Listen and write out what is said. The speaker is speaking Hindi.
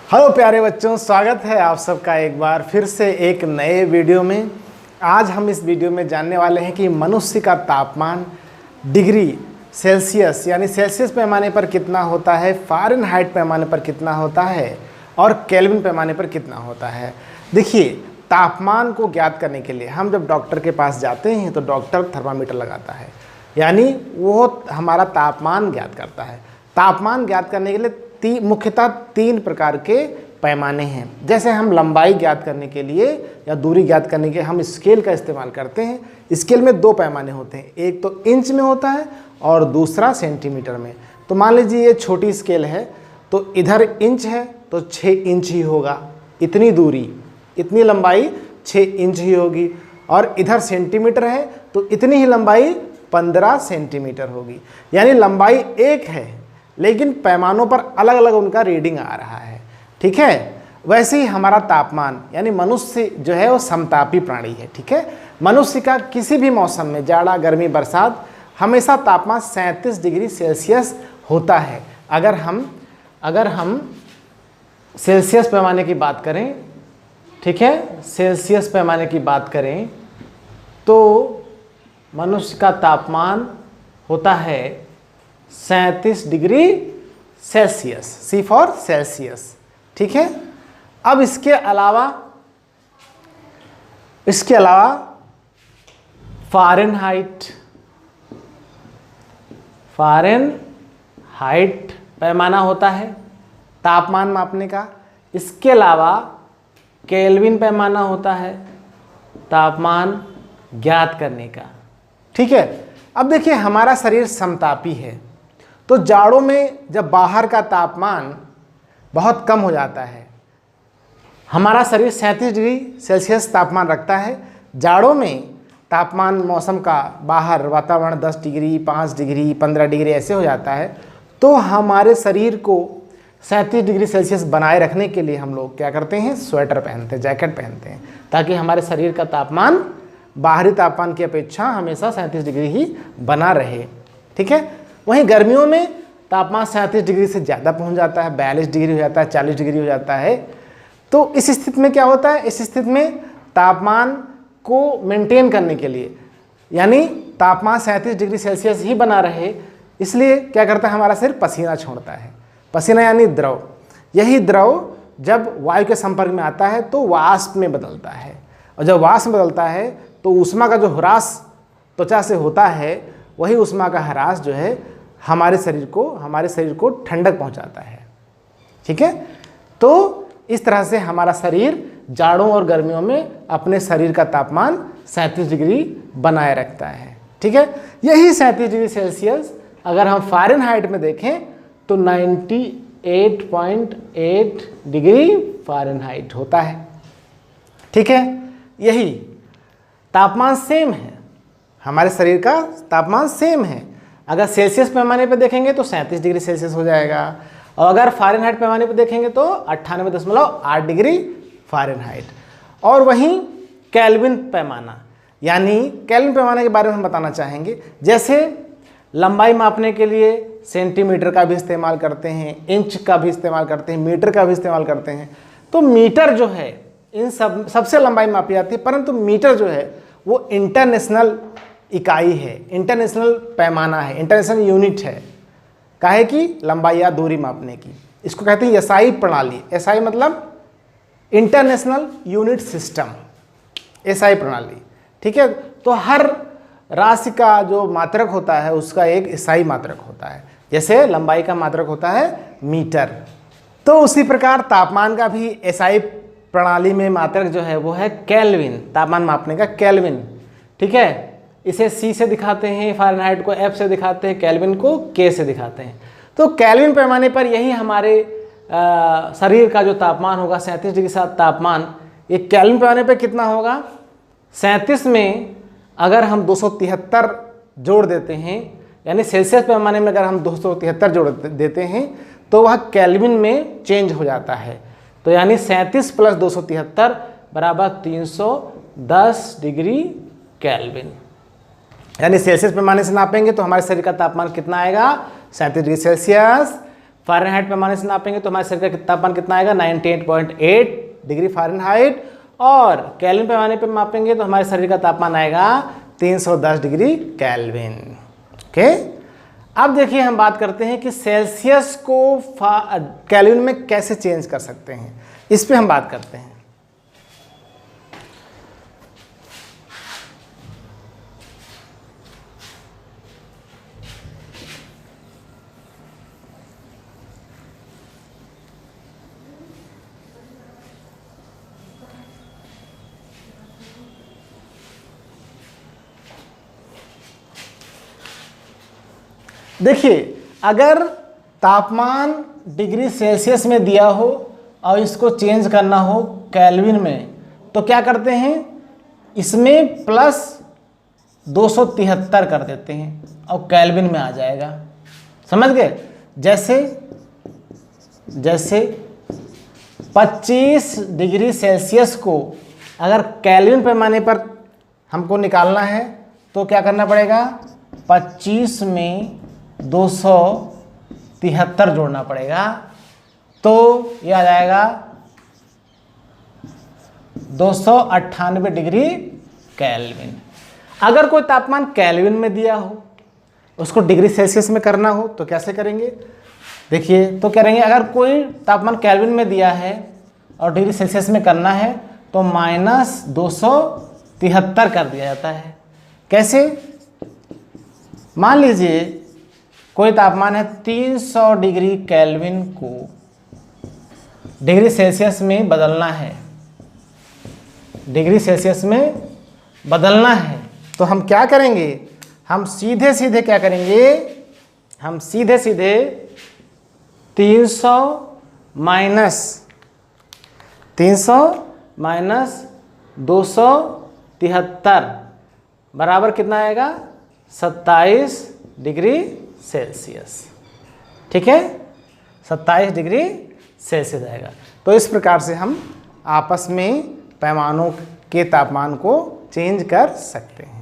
हेलो प्यारे बच्चों, स्वागत है आप सबका एक बार फिर से एक नए वीडियो में। आज हम इस वीडियो में जानने वाले हैं कि मनुष्य का तापमान डिग्री सेल्सियस यानी सेल्सियस पैमाने पर कितना होता है, फ़ारेनहाइट पैमाने पर कितना होता है और केल्विन पैमाने पर कितना होता है। देखिए, तापमान को ज्ञात करने के लिए हम जब डॉक्टर के पास जाते हैं तो डॉक्टर थर्मामीटर लगाता है, यानी वो हमारा तापमान ज्ञात करता है। तापमान ज्ञात करने के लिए मुख्यतः 3 प्रकार के पैमाने हैं। जैसे हम लंबाई ज्ञात करने के लिए या दूरी ज्ञात करने के हम स्केल का इस्तेमाल करते हैं। स्केल में 2 पैमाने होते हैं, एक तो इंच में होता है और दूसरा सेंटीमीटर में। तो मान लीजिए ये छोटी स्केल है तो इधर इंच है तो 6 इंच ही होगा, इतनी दूरी इतनी लंबाई 6 इंच ही होगी। और इधर सेंटीमीटर है तो इतनी ही लंबाई 15 सेंटीमीटर होगी। यानी लंबाई एक है लेकिन पैमानों पर अलग अलग उनका रीडिंग आ रहा है। ठीक है, वैसे ही हमारा तापमान यानी मनुष्य जो है वो समतापी प्राणी है। ठीक है, मनुष्य का किसी भी मौसम में जाड़ा गर्मी बरसात हमेशा तापमान 37 डिग्री सेल्सियस होता है। अगर हम सेल्सियस पैमाने की बात करें, ठीक है, सेल्सियस पैमाने की बात करें तो मनुष्य का तापमान होता है 37 degree Celsius, C for Celsius. ठीक है, अब इसके अलावा फ़ारेनहाइट पैमाना होता है तापमान मापने का। इसके अलावा केल्विन पैमाना होता है तापमान ज्ञात करने का। ठीक है, अब देखिए हमारा शरीर समतापी है तो जाड़ों में जब बाहर का तापमान बहुत कम हो जाता है, हमारा शरीर 37 डिग्री सेल्सियस तापमान रखता है। जाड़ों में तापमान मौसम का बाहर वातावरण 10 डिग्री 5 डिग्री 15 डिग्री ऐसे हो जाता है, तो हमारे शरीर को 37 डिग्री सेल्सियस बनाए रखने के लिए हम लोग क्या करते हैं, स्वेटर पहनते हैं, जैकेट पहनते हैं, ताकि हमारे शरीर का तापमान बाहरी तापमान की अपेक्षा हमेशा 37 डिग्री ही बना रहे। ठीक है, वहीं गर्मियों में तापमान 37 डिग्री से ज़्यादा पहुंच जाता है, 42 डिग्री हो जाता है, 40 डिग्री हो जाता है। तो इस स्थिति में क्या होता है, इस स्थिति में तापमान को मेंटेन करने के लिए यानी तापमान 37 डिग्री सेल्सियस ही बना रहे, इसलिए क्या करता है, हमारा शरीर पसीना छोड़ता है। पसीना यानी द्रव, यही द्रव जब वायु के संपर्क में आता है तो वाष्प में बदलता है, और जब वाष्प में बदलता है तो ऊष्मा का जो ह्रास त्वचा से होता है, वही ऊष्मा का ह्रास जो है हमारे शरीर को ठंडक पहुंचाता है। ठीक है, तो इस तरह से हमारा शरीर जाड़ों और गर्मियों में अपने शरीर का तापमान 37 डिग्री बनाए रखता है। ठीक है, यही 37 डिग्री सेल्सियस अगर हम फ़ारेनहाइट में देखें तो 98.8 डिग्री फ़ारेनहाइट होता है। ठीक है, यही तापमान सेम है, हमारे शरीर का तापमान सेम है। अगर सेल्सियस पैमाने पर देखेंगे तो 37 डिग्री सेल्सियस हो जाएगा, और अगर फ़ारेनहाइट पैमाने पर देखेंगे तो 98.8 डिग्री फ़ारेनहाइट। और वहीं केल्विन पैमाना, यानी केल्विन पैमाने के बारे में हम बताना चाहेंगे। जैसे लंबाई मापने के लिए सेंटीमीटर का भी इस्तेमाल करते हैं, इंच का भी इस्तेमाल करते हैं, मीटर का भी इस्तेमाल करते हैं। तो मीटर जो है इन सबसे लंबाई मापी जाती है, परंतु मीटर जो है वो इंटरनेशनल इकाई है, इंटरनेशनल पैमाना है, इंटरनेशनल यूनिट है, काहे की लंबाई या दूरी मापने की। इसको कहते हैं एसआई प्रणाली। एसआई मतलब इंटरनेशनल यूनिट सिस्टम, एसआई प्रणाली। ठीक है, तो हर राशि का जो मात्रक होता है उसका एक एसआई मात्रक होता है। जैसे लंबाई का मात्रक होता है मीटर, तो उसी प्रकार तापमान का भी एसआई प्रणाली में मात्रक जो है वो है केल्विन, तापमान मापने का केल्विन। ठीक है, इसे C से दिखाते हैं, फ़ारेनहाइट को F से दिखाते हैं, केल्विन को K से दिखाते हैं। तो केल्विन पैमाने पर यही हमारे शरीर का जो तापमान होगा 37 डिग्री का तापमान, ये केल्विन पैमाने पर कितना होगा, 37 में अगर हम 273 जोड़ देते हैं, यानी सेल्सियस पैमाने में अगर हम 273 जोड़ देते हैं तो वह केल्विन में चेंज हो जाता है। तो यानी 37 + 273 बराबर 310 डिग्री केल्विन। यानी सेल्सियस पैमाने से नापेंगे तो हमारे शरीर का तापमान कितना आएगा, 37 डिग्री सेल्सियस। फ़ारेनहाइट पैमाने से नापेंगे तो हमारे शरीर का तापमान कितना आएगा 98.8 डिग्री फ़ारेनहाइट, और केल्विन पैमाने पे मापेंगे तो हमारे शरीर का तापमान आएगा 310 डिग्री केल्विन। ओके, अब देखिए हम बात करते हैं कि सेल्सियस को केल्विन में कैसे चेंज कर सकते हैं, इस पे हम बात करते हैं। देखिए, अगर तापमान डिग्री सेल्सियस में दिया हो और इसको चेंज करना हो केल्विन में, तो क्या करते हैं, इसमें प्लस 273 कर देते हैं और केल्विन में आ जाएगा। समझ गए? जैसे 25 डिग्री सेल्सियस को अगर केल्विन पैमाने पर हमको निकालना है तो क्या करना पड़ेगा, 25 में 273 जोड़ना पड़ेगा, तो ये आ जाएगा 298 डिग्री केल्विन। अगर कोई तापमान केल्विन में दिया हो, उसको डिग्री सेल्सियस में करना हो तो कैसे करेंगे, देखिए तो करेंगे, अगर कोई तापमान केल्विन में दिया है और डिग्री सेल्सियस में करना है तो -273 कर दिया जाता है। कैसे, मान लीजिए कोई तापमान है 300 डिग्री केल्विन को डिग्री सेल्सियस में बदलना है, डिग्री सेल्सियस में बदलना है, तो हम क्या करेंगे, हम सीधे सीधे क्या करेंगे, हम सीधे सीधे 300 माइनस 273 बराबर कितना आएगा, 27 डिग्री सेल्सियस। ठीक है, 27 डिग्री सेल्सियस आएगा। तो इस प्रकार से हम आपस में पैमानों के तापमान को चेंज कर सकते हैं।